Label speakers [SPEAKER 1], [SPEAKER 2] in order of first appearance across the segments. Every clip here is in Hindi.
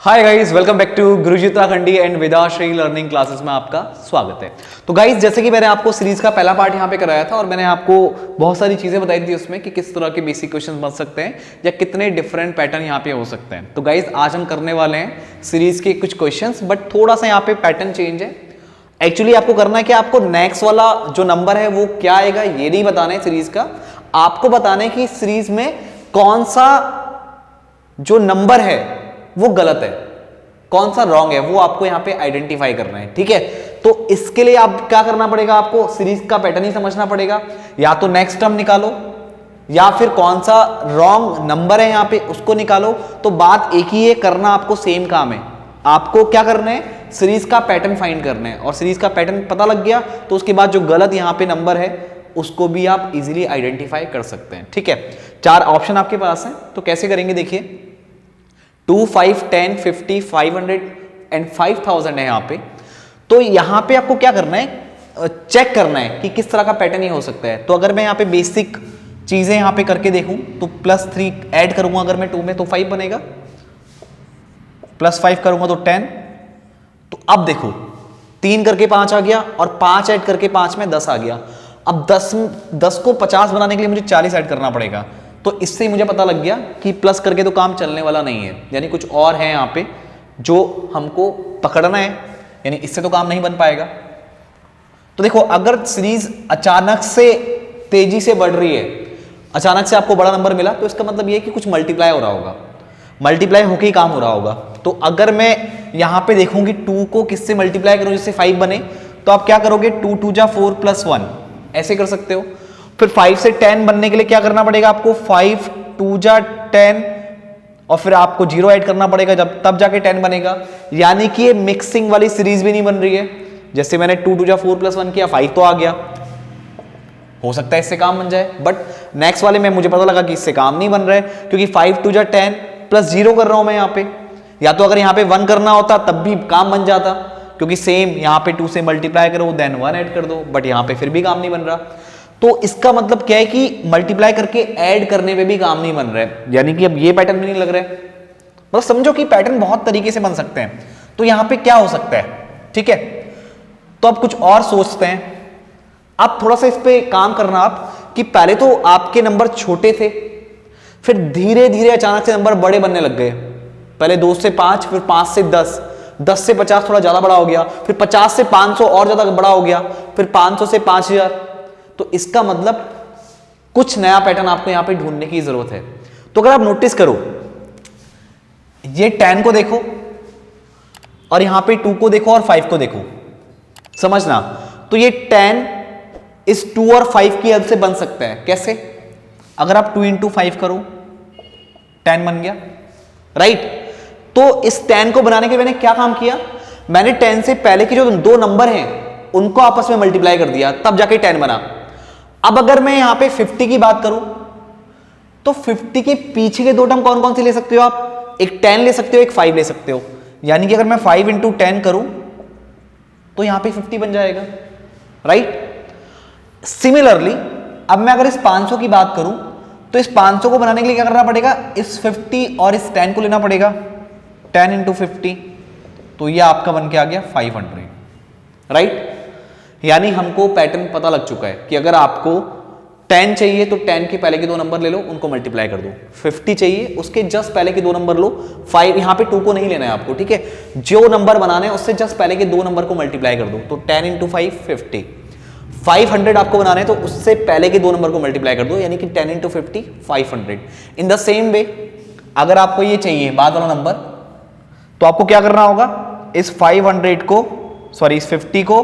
[SPEAKER 1] Hi guys, welcome back to Guruji Uttarakhandi and Vedashri learning classes में आपका स्वागत है। तो गाइस, जैसे कि मैंने आपको सीरीज का पहला पार्ट यहाँ पे कराया था और मैंने आपको बहुत सारी चीजें बताई थी उसमें कि किस तरह के बेसिक क्वेश्चन बन सकते हैं या कितने डिफरेंट पैटर्न यहाँ पे हो सकते हैं। तो गाइस, आज हम करने वाले हैं सीरीज के कुछ क्वेश्चन, बट थोड़ा सा यहाँ पे पैटर्न चेंज है। एक्चुअली आपको करना है कि आपको नेक्स्ट वाला जो नंबर है वो क्या आएगा ये नहीं बताना है सीरीज का, आपको बताना है कि सीरीज में कौन सा जो नंबर है वो गलत है, कौन सा रॉन्ग है, वो आपको यहां पे आइडेंटिफाई करना है। ठीक है, तो इसके लिए आप क्या करना पड़ेगा, आपको सीरीज का पैटर्न ही समझना पड़ेगा। या तो नेक्स्ट टर्म निकालो या फिर कौन सा रॉन्ग नंबर है यहां पे उसको निकालो। तो बात एक ही है, करना आपको सेम काम है। आपको क्या करना है, सीरीज का पैटर्न फाइंड करना है, और सीरीज का पैटर्न पता लग गया तो उसके बाद जो गलत यहां पे नंबर है उसको भी आप इजीली आइडेंटिफाई कर सकते हैं। ठीक है, चार ऑप्शन आपके पास हैं, तो कैसे करेंगे देखिए। 2, 5, 10, 50, 500 एंड 5000 है यहाँ पे। तो यहाँ पे आपको क्या करना है, चेक करना है कि किस तरह का पैटर्न ये हो सकता है। तो अगर मैं यहाँ पे बेसिक चीजें यहाँ पे करके देखूं तो +3 ऐड करूंगा अगर मैं 2 में तो 5 बनेगा, +5 करूंगा तो 10। तो अब देखो 3 करके 5 आ गया और 5 ऐड करके 5 में 10 आ गया। अब 10 को 50 बनाने के लिए मुझे 40 ऐड करना पड़ेगा। तो इससे मुझे पता लग गया कि प्लस करके तो काम चलने वाला नहीं है, यानी कुछ और है यहाँ पे जो हमको पकड़ना है, यानी इससे तो काम नहीं बन पाएगा। तो देखो, अगर सीरीज अचानक से तेजी से बढ़ रही है, अचानक से आपको बड़ा नंबर मिला, तो इसका मतलब ये है कि कुछ मल्टीप्लाई हो रहा होगा, मल्टीप्लाई होके ही काम हो रहा होगा। तो अगर मैं यहाँ पे देखूंगी 2 को किससे मल्टीप्लाई करूं जिससे 5 बने, तो आप क्या करोगे, 2 2 जा 4 + 1 ऐसे कर सकते हो। फिर 5 से 10 बनने के लिए क्या करना पड़ेगा आपको, 5 2 जा 10 और फिर आपको 0 ऐड करना पड़ेगा, जब तब जाके 10 बनेगा। यानी कि ये मिक्सिंग वाली सीरीज भी नहीं बन रही है। जैसे मैंने 2 2 जा 4 + 1 किया, 5 तो आ गया, हो सकता है इससे काम बन जाए, बट नेक्स्ट वाले में मुझे पता लगा कि इससे काम नहीं बन रहा है, क्योंकि 5 2 जा 10 + 0 कर रहा हूं मैं यहाँ पे। या तो अगर यहाँ पे 1 करना होता तब भी काम बन जाता, क्योंकि सेम यहाँ पे 2 से मल्टीप्लाई करो देन 1 ऐड कर दो, बट यहाँ पे फिर भी काम नहीं बन रहा। तो इसका मतलब क्या है कि मल्टीप्लाई करके ऐड करने पे भी काम नहीं बन रहा है, यानी कि अब ये पैटर्न भी नहीं लग रहा है। मतलब समझो कि पैटर्न बहुत तरीके से बन सकते हैं। तो यहां पे क्या हो सकता है, ठीक है, तो अब कुछ और सोचते हैं। अब थोड़ा सा इस पे काम करना आप कि पहले तो आपके नंबर छोटे थे, फिर धीरे धीरे अचानक से नंबर बड़े बनने लग गए। पहले 2 से 5, फिर 5 से 10, 10 से 50 थोड़ा ज्यादा बड़ा हो गया, फिर 50 से 500 और ज्यादा बड़ा हो गया, फिर 500 से 5000। तो इसका मतलब कुछ नया पैटर्न आपको यहां पे ढूंढने की जरूरत है। तो अगर आप नोटिस करो, ये 10 को देखो और यहां पे 2 को देखो और 5 को देखो, समझना। तो ये 10 इस 2 और 5 की हेल्प से बन सकता है। कैसे, अगर आप 2 × 5 करो 10 बन गया, राइट। तो इस 10 को बनाने के मैंने क्या काम किया, मैंने 10 से पहले के जो 2 नंबर हैं उनको आपस में मल्टीप्लाई कर दिया, तब जाके 10 बना। अब अगर मैं यहां पे 50 की बात करूं तो 50 के पीछे के 2 टर्म कौन कौन से ले सकते हो आप, एक 10 ले सकते हो, एक 5 ले सकते हो। यानी कि अगर मैं 5 × 10 करूं तो यहां पे 50 बन जाएगा, राइट। सिमिलरली अब मैं अगर इस 500 की बात करूं तो इस 500 को बनाने के लिए क्या करना पड़ेगा, इस 50 और इस 10 को लेना पड़ेगा, 10 × 50, तो ये आपका बन के आ गया 500, राइट। यानी हमको पैटर्न पता लग चुका है कि अगर आपको 10 चाहिए तो 10 के पहले के 2 नंबर ले लो, उनको मल्टीप्लाई कर दो। 50 चाहिए, उसके जस्ट पहले के 2 नंबर लो। 5 यहां पे 2 को नहीं लेना है आपको, ठीक है। जो नंबर बनाने हैं उससे जस्ट पहले के 2 नंबर को मल्टीप्लाई कर दो, तो 10 × 5 50। 500 आपको बनाने हैं तो उससे पहले के 2 नंबर को मल्टीप्लाई कर दो, यानी कि 10 × 50 500। इन द सेम वे अगर आपको ये चाहिए बाद वाला नंबर, तो आपको क्या करना होगा, इस 500 को इस 50 को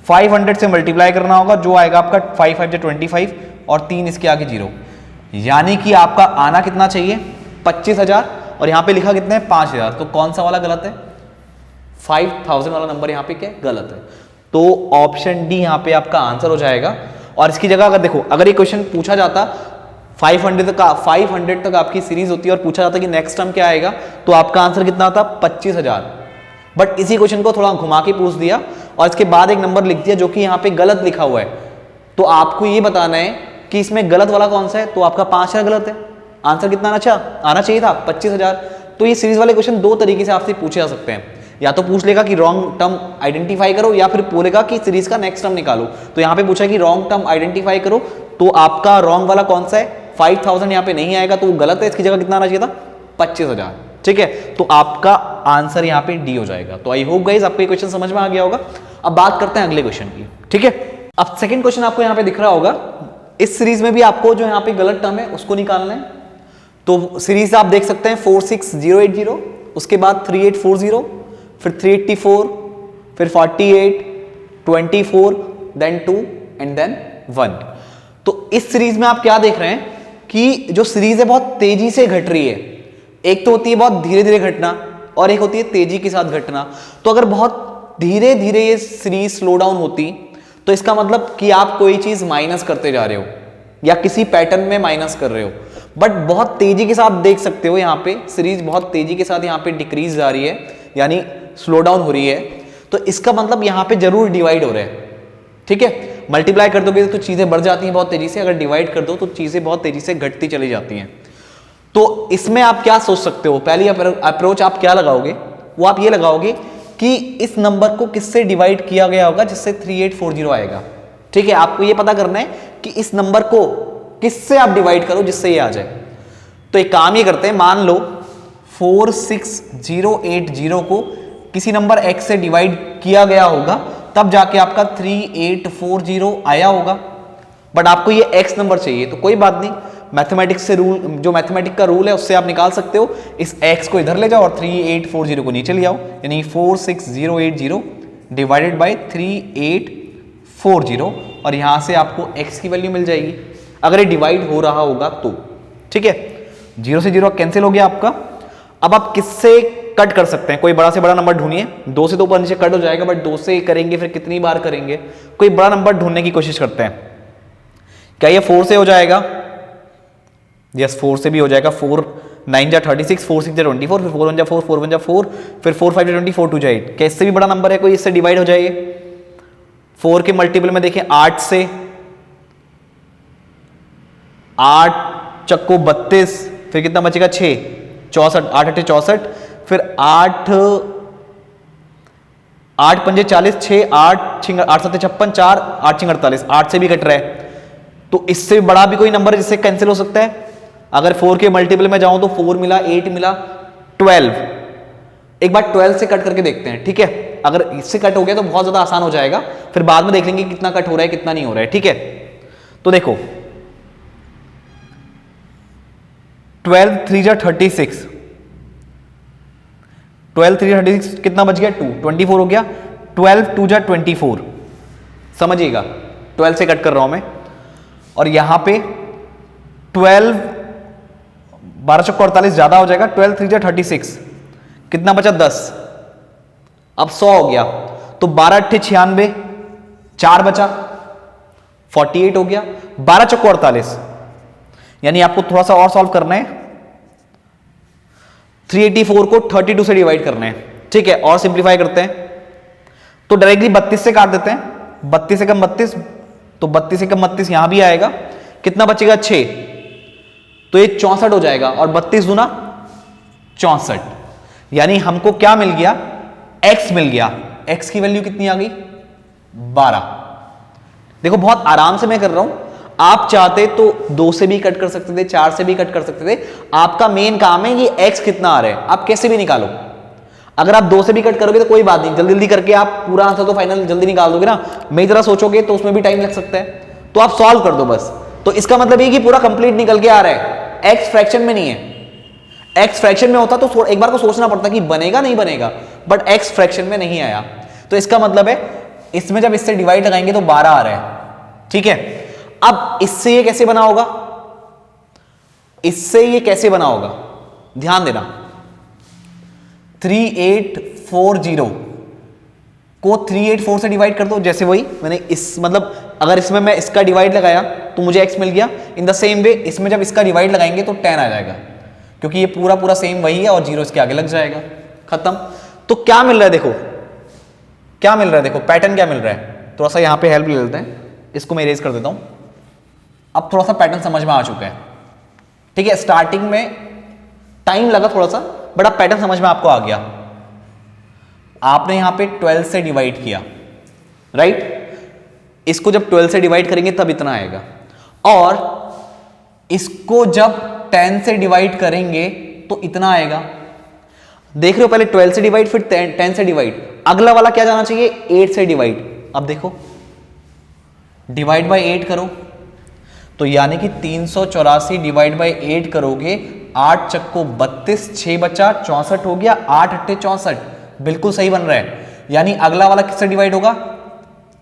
[SPEAKER 1] 500 से मल्टीप्लाई करना होगा, जो आएगा आपका 5 5 × 25 और 3 इसके आगे 0। यानी कि आपका आना कितना चाहिए, 25,000, और यहां पे लिखा कितना है, 5,000। तो कौन सा वाला गलत है, 5000 वाला नंबर यहां पे क्या गलत है। तो ऑप्शन डी यहां पे आपका आंसर हो जाएगा। और इसकी जगह अगर देखो, अगर ये क्वेश्चन पूछा जाता 500 तक आपकी सीरीज होती है और पूछा जाता कि नेक्स्ट टर्म क्या आएगा, तो आपका आंसर कितना आता, 25,000। बट इसी क्वेश्चन को थोड़ा घुमा के पूछ दिया और इसके बाद एक नंबर लिख दिया जो कि यहाँ पे गलत लिखा हुआ है। तो आपको ये बताना है कि इसमें गलत वाला कौन सा है, तो आपका 5,000 गलत है। आंसर कितना आना चाहिए था, 25,000। तो ये सीरीज वाले क्वेश्चन दो तरीके से आपसे पूछे जा सकते हैं, या तो पूछ लेगा कि रॉन्ग टर्म आइडेंटिफाई करो, या फिर बोलेगा कि सीरीज का नेक्स्ट टर्म निकालो। तो यहाँ पे पूछा कि रॉन्ग टर्म आइडेंटिफाई करो, तो आपका रॉन्ग वाला कौन सा है, 5000 यहाँ पे नहीं आएगा, तो वो गलत है, इसकी जगह कितना आना चाहिए था, 25000। ठीक है, तो आपका आंसर यहाँ पे डी हो जाएगा। तो आई होप गाइस आपको ये क्वेश्चन समझ में आ गया होगा। अब बात करते हैं अगले क्वेश्चन की। ठीक है, अब सेकंड क्वेश्चन आपको यहाँ पे दिख रहा होगा, इस सीरीज में भी आपको जो यहाँ पे गलत टर्म है उसको निकालना है। तो सीरीज आप देख सकते हैं 46080, उसके बाद 3840, फिर 384, फिर 48, 24, देन 2 एंड देन 1। तो इस सीरीज में आप क्या देख रहे हैं कि जो सीरीज है बहुत तेजी से घट रही है। एक तो होती है बहुत धीरे धीरे घटना, और एक होती है तेजी के साथ घटना। तो अगर बहुत धीरे धीरे ये सीरीज स्लो डाउन होती तो इसका मतलब कि आप कोई चीज माइनस करते जा रहे हो या किसी पैटर्न में माइनस कर रहे हो। बट बहुत तेजी के साथ देख सकते हो यहाँ पे सीरीज बहुत तेजी के साथ यहाँ पे डिक्रीज जा रही है, यानी स्लो डाउन हो रही है। तो इसका मतलब यहाँ पे जरूर डिवाइड हो रहा है। ठीक है, मल्टीप्लाई कर दोगे तो चीजें बढ़ जाती हैं बहुत तेजी से, अगर डिवाइड कर दो तो चीजें बहुत तेजी से घटती चली जाती हैं। तो इसमें आप क्या सोच सकते हो, पहली अप्रोच आप क्या लगाओगे, वो आप ये लगाओगे कि इस नंबर को किससे डिवाइड किया गया होगा जिससे 3840 आएगा। ठीक है, आपको ये पता करना है कि इस नंबर को किससे आप डिवाइड करो जिससे ये आ जाए। तो एक काम ये करते हैं, मान लो 46080 को किसी नंबर x से डिवाइड किया गया होगा, तब जाके आपका 3840 आया होगा। बट आपको ये x नंबर चाहिए, तो कोई बात नहीं, मैथमेटिक्स से रूल, जो मैथमेटिक का रूल है उससे आप निकाल सकते हो। इस x को इधर ले जाओ और 3840 को नीचे ले आओ, यानी 46080 डिवाइडेड बाय 3840, और यहां से आपको x की वैल्यू मिल जाएगी अगर ये डिवाइड हो रहा होगा तो। ठीक है, 0 से 0 कैंसिल हो गया आपका। अब आप किससे कट कर सकते हैं, कोई बड़ा से बड़ा नंबर ढूंढिए। 2 से तो ऊपर नीचे कट हो जाएगा, बट 2 से करेंगे फिर कितनी बार करेंगे, कोई बड़ा नंबर ढूंढने की कोशिश करते हैं। क्या ये 4 से हो जाएगा? यस, 4 से भी हो जाएगा। 4 9 जा 36, 4 6 जा 24, फिर 4 1 जा 4, 4 1 जा 4, फिर 4 5 जा 20, 4 2 जा 8। क्या इससे भी बड़ा नंबर है कोई, इससे डिवाइड हो जाएगा? 4 के मल्टीपल में देखिए 8 से, 8 चक्को 32, फिर कितना बचेगा 6, 64, 8 8 64, फिर 8 पंजे 40, 6 8 6 8 7 56, 4 8 6 48, 8 से भी कट रहा है। तो इससे बड़ा भी कोई नंबर है जिससे कैंसिल हो सकता है। अगर 4 के मल्टीपल में जाऊं तो 4 मिला, 8 मिला, 12। एक बार 12 से कट करके देखते हैं। ठीक है, अगर इससे कट हो गया तो बहुत ज्यादा आसान हो जाएगा, फिर बाद में देख लेंगे कितना कट हो रहा है कितना नहीं हो रहा है। ठीक है, तो देखो 12 3 जा 36, 12 3 जा 36 कितना बच गया 2, 24 हो गया। 12 2 जा 24, समझिएगा 12 से कट कर रहा हूं मैं। और यहां पे 12 12 चौको 48 ज्यादा हो जाएगा। 12 3 जा 36 कितना बचा 10, अब 100 हो गया। तो 12 8 96, 4 बचा 48 हो गया। 12 चौको 48, यानी आपको थोड़ा सा और सॉल्व करना है। 384 को 32 से डिवाइड करना है। ठीक है, और सिंप्लीफाई करते हैं तो डायरेक्टली 32 से काट देते हैं। 32 से कम 32, तो 32 से कम 32 यहां भी आएगा, कितना बचेगा 6, तो ये 64 हो जाएगा। और 32 गुना 64, यानी हमको क्या मिल गया, x मिल गया। x की वैल्यू कितनी आ गई 12। देखो बहुत आराम से मैं कर रहा हूं, आप चाहते तो 2 से भी कट कर सकते थे, 4 से भी कट कर सकते थे। आपका मेन काम है ये x कितना आ रहा है, आप कैसे भी निकालो। अगर आप 2 से भी कट करोगे तो कोई बात नहीं, जल्दी जल्दी करके आप पूरा आंसर तो फाइनल जल्दी निकाल दोगे ना। मेरी तरह सोचोगे तो उसमें भी टाइम लग सकता है, तो आप सॉल्व कर दो बस। तो इसका मतलब ये कि पूरा कंप्लीट निकल के आ रहा है, x फ्रैक्शन में नहीं है। x फ्रैक्शन में होता तो एक बार को सोचना पड़ता कि बनेगा नहीं बनेगा, बट x फ्रैक्शन में नहीं आया। तो इसका मतलब है इसमें जब इससे डिवाइड लगाएंगे तो 12 आ रहा है। ठीक है, अब इससे ये कैसे बना होगा, इससे ये कैसे बना होगा, ध्यान देना। 3840 को 384 से डिवाइड कर दो, जैसे वही मैंने इस मतलब अगर इसमें मैं इसका डिवाइड लगाया तो मुझे x मिल गया। इन द सेम वे इसमें जब इसका डिवाइड लगाएंगे तो 10 आ जाएगा, क्योंकि ये पूरा पूरा सेम वही है और 0 इसके आगे लग जाएगा, खत्म। तो क्या मिल रहा है देखो, क्या मिल रहा है देखो, पैटर्न क्या मिल रहा है। थोड़ा सा यहां पे हेल्प ले लेते हैं, इसको मैं इरेज कर देता हूं। अब थोड़ा सा पैटर्न समझ में आ चुका है। ठीक है, स्टार्टिंग में टाइम लगा थोड़ा सा, बट अब पैटर्न समझ में आपको आ गया। आपने यहां पे 12 से डिवाइड किया, राइट? इसको जब 12 से डिवाइड करेंगे तब इतना आएगा, और इसको जब 10 से डिवाइड करेंगे तो इतना आएगा। देख रहे हो, पहले 12 से डिवाइड, फिर 10 से डिवाइड, अगला वाला क्या जाना चाहिए? 8 से डिवाइड। अब देखो, डिवाइड बाय 8 करो तो यानी कि 384 डिवाइड बाय 8 करोगे, 8 चक्को 32, 6 बचा 64 हो गया, 8 अट्ठे 64, बिल्कुल सही बन रहा है। यानी अगला वाला किससे डिवाइड होगा?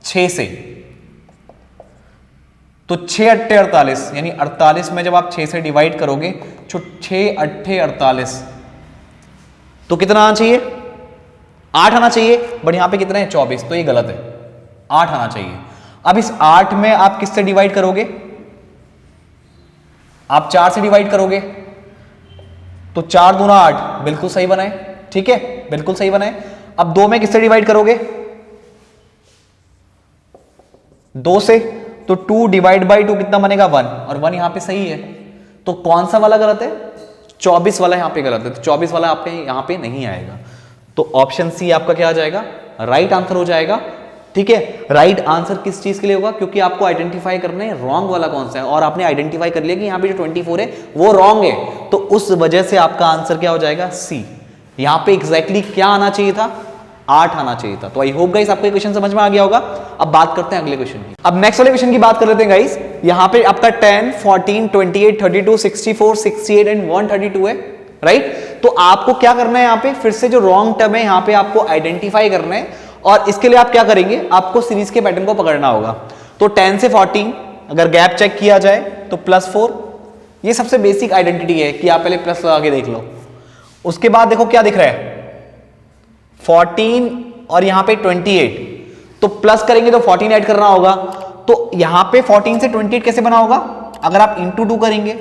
[SPEAKER 1] 6 से। तो 6 अट्ठे 48, यानी 48 में जब आप 6 से डिवाइड करोगे तो 6 अट्ठे 48, तो कितना आना चाहिए? 8 आना चाहिए, बट यहां पे कितना है? 24, तो ये गलत है, 8 आना चाहिए। अब इस 8 में आप किससे डिवाइड करोगे? आप 4 से डिवाइड करोगे, तो 4 दूना 8, बिल्कुल सही बनाए, ठीक है, बिल्कुल सही बनाए। अब 2 में किससे डिवाइड करोगे? 2 से, तो 2 डिवाइड बाई 2 कितना बनेगा? 1, और 1 यहां पे सही है। तो कौन सा वाला गलत है? 24 वाला यहां पे गलत है, तो 24 वाला आपके यहां पे नहीं आएगा। तो ऑप्शन सी आपका क्या आ जाएगा? राइट आंसर हो जाएगा, ठीक है। राइट आंसर किस चीज के लिए होगा? क्योंकि आपको आइडेंटिफाई करना है रॉन्ग वाला कौन सा है, और आपने आइडेंटिफाई कर लिया कि यहाँ पे जो 24 है वो रॉन्ग है, तो उस वजह से आपका आंसर क्या हो जाएगा? सी। यहाँ पे एग्जैक्टली क्या आना चाहिए था? 8 आना चाहिए था। तो आई होप गाइस आपको क्वेश्चन समझ में आ गया होगा। अब बात करते हैं अगले क्वेश्चन की। अब नेक्स्ट वाले क्वेश्चन की बात कर लेते हैं गाइस। यहाँ पे आपका 10, 14, 28, 32, 64, 68 एंड 132 है, राइट? तो आपको क्या करना है? यहाँ पे फिर से जो रॉन्ग टर्म है यहाँ पे आपको आइडेंटिफाई करना है, और इसके लिए आप क्या करेंगे? आपको सीरीज के पैटर्न को पकड़ना होगा। तो 10 से 14 अगर गैप चेक किया जाए तो +4, ये सबसे बेसिक आइडेंटिटी है कि आप पहले प्लस लगा के देख लो। उसके बाद देखो क्या दिख रहा है? 14 और यहां पे 28, तो प्लस करेंगे तो 14 ऐड करना होगा। तो यहां पे 14 से 28 कैसे बना होगा? अगर आप इंटू 2 करेंगे,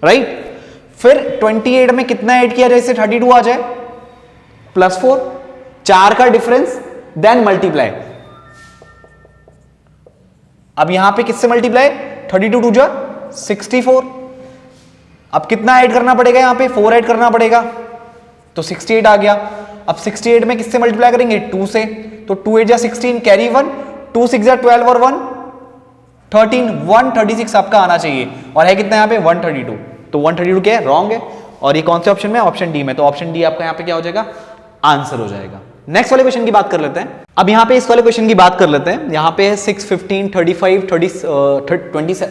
[SPEAKER 1] राइट? फिर 28 में कितना ऐड किया जाए इससे 32 आ जाए? +4, 4 का डिफरेंस, देन मल्टीप्लाई। अब यहां पे किससे मल्टीप्लाई? 32 2 जा 64। अब कितना ऐड करना पड़ेगा? यहां पे 4 ऐड करना पड़ेगा, तो 68 आ गया। अब 68 में किससे मल्टीप्लाई करेंगे? 2 से, तो 2 8 जा 16, कैरी 1, 2 6 जा 12 और 1 13, 136 आपका आना चाहिए, और है कितना यहाँ पे? 132। तो 132 क्या है? रॉन्ग है, और ये कौन से ऑप्शन में? ऑप्शन डी में। तो ऑप्शन डी आपका यहाँ पे क्या हो जाएगा? आंसर हो जाएगा। नेक्स्ट वाले क्वेश्चन की बात कर लेते हैं। अब यहाँ पे इस वाले क्वेश्चन की बात कर लेते हैं। यहाँ पे 6, 15, 35, 30, 27,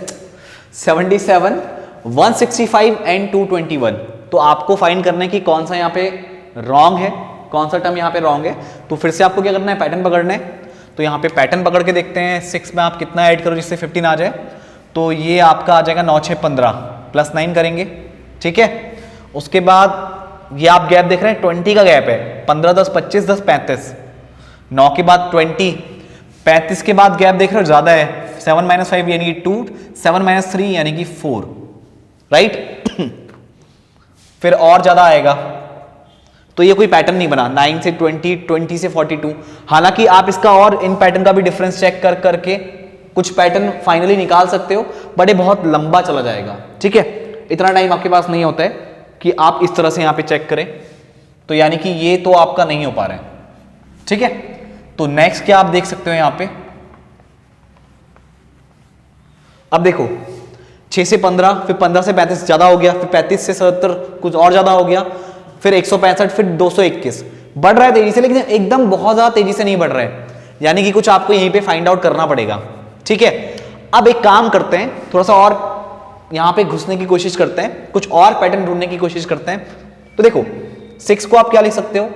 [SPEAKER 1] 77, 165 एंड 221। तो आपको फाइंड करना है कि कौन सा यहाँ पे रॉन्ग है, कौन सा टर्म यहाँ पे रॉन्ग है। तो फिर से आपको क्या करना है? पैटर्न पकड़ना है। तो यहाँ पे पैटर्न पकड़ के देखते हैं। 6 में आप कितना ऐड करो जिससे 15 आ जाए? तो ये आपका आ जाएगा 9 6 15, +9 करेंगे, ठीक है। उसके बाद ये आप गैप देख रहे हैं, 20 का गैप है, 15 10 25 10 35, 9 के बाद 20, 35 के बाद गैप देख रहे हो ज्यादा है, 7 - 5 यानी कि 2, 7 - 3 यानी कि 4, राइट? फिर और ज्यादा आएगा, तो ये कोई पैटर्न नहीं बना। 9 से 20, 20 से 42। हालांकि आप इसका और इन पैटर्न का भी डिफरेंस चेक कर करके कुछ पैटर्न फाइनली निकाल सकते हो, बट ये बहुत लंबा चला जाएगा, ठीक है। इतना टाइम आपके पास नहीं होता है कि आप इस तरह से यहां पे चेक करें। तो यानी कि ये तो आपका नहीं हो पा रहा है, ठीक है। तो नेक्स्ट क्या आप देख सकते हो यहां पे? अब देखो 6 से 15, फिर 15 से 35 ज्यादा हो गया, फिर 35 से 70 कुछ और ज्यादा हो गया, फिर 165, फिर 221। बढ़ रहा है तेजी से, लेकिन एकदम बहुत ज्यादा तेजी से नहीं बढ़ रहा है, यानी कि कुछ आपको यहीं पे फाइंड आउट करना पड़ेगा, ठीक है। अब एक काम करते हैं, थोड़ा सा और यहां पे घुसने की कोशिश करते हैं, कुछ और पैटर्न ढूंढने की कोशिश करते हैं। तो देखो 6 को आप क्या लिख सकते हो?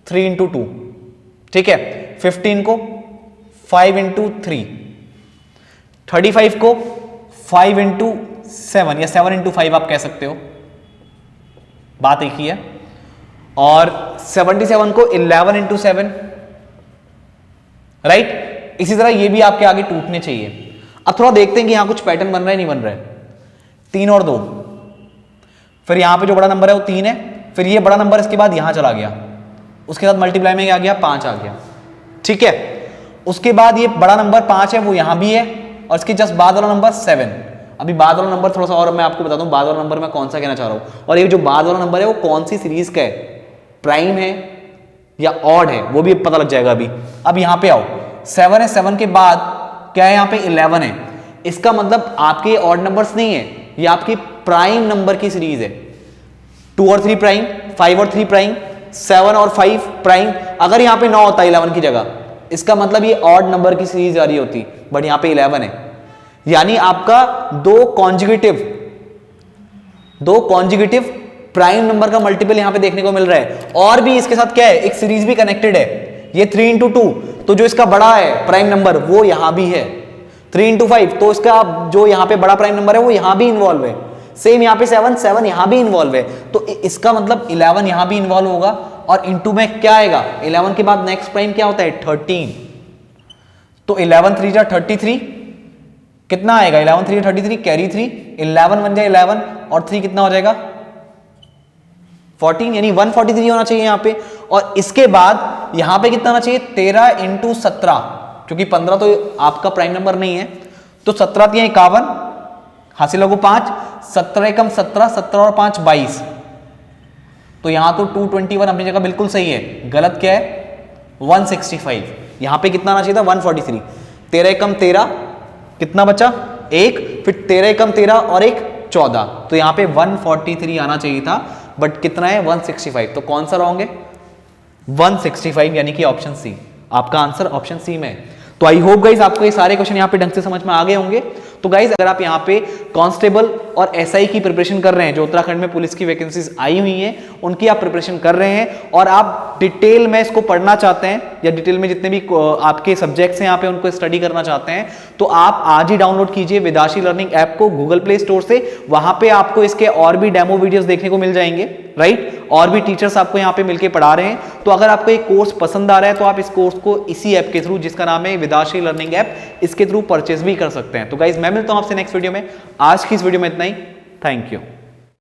[SPEAKER 1] 3 × 2, ठीक है। 15 को 5 × 3, 35 को 5 × 7 या 7 × 5 आप कह सकते हो, बात एक ही है। और 77 को 11 × 7, राइट। इसी तरह ये भी आपके आगे टूटने चाहिए। अब थोड़ा देखते हैं कि यहां कुछ पैटर्न बन रहा है नहीं बन रहा है। 3 और 2, फिर यहां पे जो बड़ा नंबर है वो 3 है, फिर ये बड़ा नंबर इसके बाद यहां चला गया, उसके साथ मल्टीप्लाई में क्या आ गया? 5 आ गया, ठीक है। उसके बाद ये बड़ा नंबर 5 है वो यहां भी है, और इसके जस्ट बाद वाला नंबर 7। अभी बाद वाला नंबर थोड़ा सा और मैं आपको बता दूं, बाद वाला नंबर मैं कौन सा कहना चाह रहा हूं, और ये जो बाद वाला नंबर है वो कौन सी सीरीज का है, प्राइम है या ऑड है, वो भी पता लग जाएगा अभी। अब यहां पे आओ, 7 है, 7 के बाद क्या है, यहां पे 11 है, इसका मतलब आपके ऑड नंबर्स नहीं है, ये आपकी प्राइम नंबर की सीरीज है। 2 और 3 प्राइम, 5 और 3 प्राइम, 7 और 5 प्राइम। अगर यहां पे 9 होता 11 की जगह, इसका मतलब ये ऑड नंबर की सीरीज आ रही होती, बट यहां पे 11 है, यानी आपका दो कॉन्जिक्यूटिव प्राइम नंबर का मल्टीपल यहां पे देखने को मिल रहा है। और भी इसके साथ क्या है, एक सीरीज भी कनेक्टेड है, ये 3 इंटू 2, तो जो इसका बड़ा है प्राइम नंबर वो यहां भी है। 3 इंटू 5, तो इसका जो यहां पे बड़ा प्राइम नंबर है वो यहां भी इन्वॉल्व है। सेम यहां पे 7 यहां भी इन्वॉल्व है, तो इसका मतलब 11 यहां भी इन्वॉल्व होगा। और इंटू में क्या आएगा, 11 के बाद नेक्स्ट प्राइम क्या होता है, 13, तो 11 3 जा 33, कितना आएगा, 11 3 33, कैरी 3, 11 बन जाए 11 और 3 कितना हो जाएगा 14, यानी 143 होना चाहिए यहां पे। और इसके बाद यहां पे कितना आना चाहिए, 13 इंटू 17, क्योंकि 15 तो आपका प्राइम नंबर नहीं है, तो 17 3 51, हासिल लोगों 5, 17 एकम 17, 17 और 5 22, तो यहां तो 221 अपनी जगह बिल्कुल सही है। गलत क्या है, 165, यहां पे कितना आना चाहिए था 143, 13 एकम 13, कितना बचा 1, फिर 13 एकम 13 और 1 14, तो यहां पे 143 आना चाहिए था, बट कितना है 165, तो कौन सा रॉन्ग है 165, यानी कि ऑप्शन सी, आपका आंसर ऑप्शन सी में है। तो आई होप गाइस आपको ये सारे क्वेश्चन यहाँ पे ढंग से समझ में आ गए होंगे। तो गाइस अगर आप यहाँ पे कांस्टेबल और एसआई की प्रिपरेशन कर रहे हैं, जो उत्तराखंड में पुलिस की वैकेंसीज आई हुई हैं उनकी आप प्रिपरेशन कर रहे हैं, और आप डिटेल में इसको पढ़ना चाहते हैं, या डिटेल में जितने भी आपके सब्जेक्ट्स हैं यहाँ पे उनको स्टडी करना चाहते हैं, तो आप आज ही डाउनलोड कीजिए विदाशी लर्निंग ऐप को गूगल प्ले स्टोर से। वहां पे आपको इसके और भी डेमो वीडियोस देखने को मिल जाएंगे, राइट, और भी टीचर्स आपको यहाँ पे मिलके पढ़ा रहे हैं। तो अगर आपको एक कोर्स पसंद आ रहा है तो आप इस कोर्स को इसी ऐप के थ्रू, जिसका नाम है विदाशी लर्निंग ऐप, इसके थ्रू परचेज भी कर सकते हैं। तो गाइज मैं मिलता हूं आपसे नेक्स्ट वीडियो में। आज की इस वीडियो में इतना ही, थैंक यू।